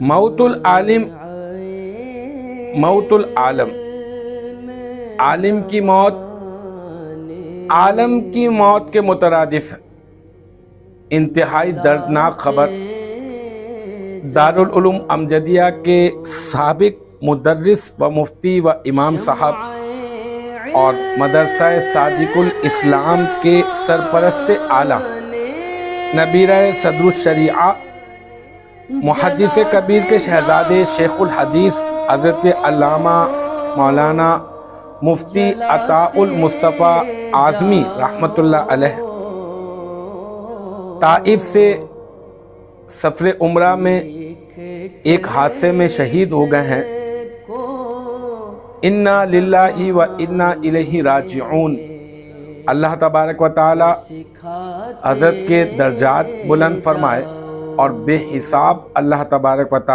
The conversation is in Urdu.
موت العالم، موت العالم، عالم کی موت عالم کی موت کے مترادف ہے۔ انتہائی دردناک خبر دارالعلوم امجدیہ کے سابق مدرس و مفتی و امام صاحب اور مدرسہ صادق الاسلام کے سرپرست اعلیٰ نبیرہ صدر الشریعہ محدث کبیر کے شہزادے شیخ الحدیث حضرت علامہ مولانا مفتی عطاء المصطفیٰ اعظمی رحمۃ اللہ علیہ طائف سے سفر عمرہ میں ایک حادثے میں شہید ہو گئے ہیں۔ انا للہ و انا الیہ راجعون۔ اللہ تبارک و تعالی حضرت کے درجات بلند فرمائے اور بے حساب اللہ تبارک و تعالی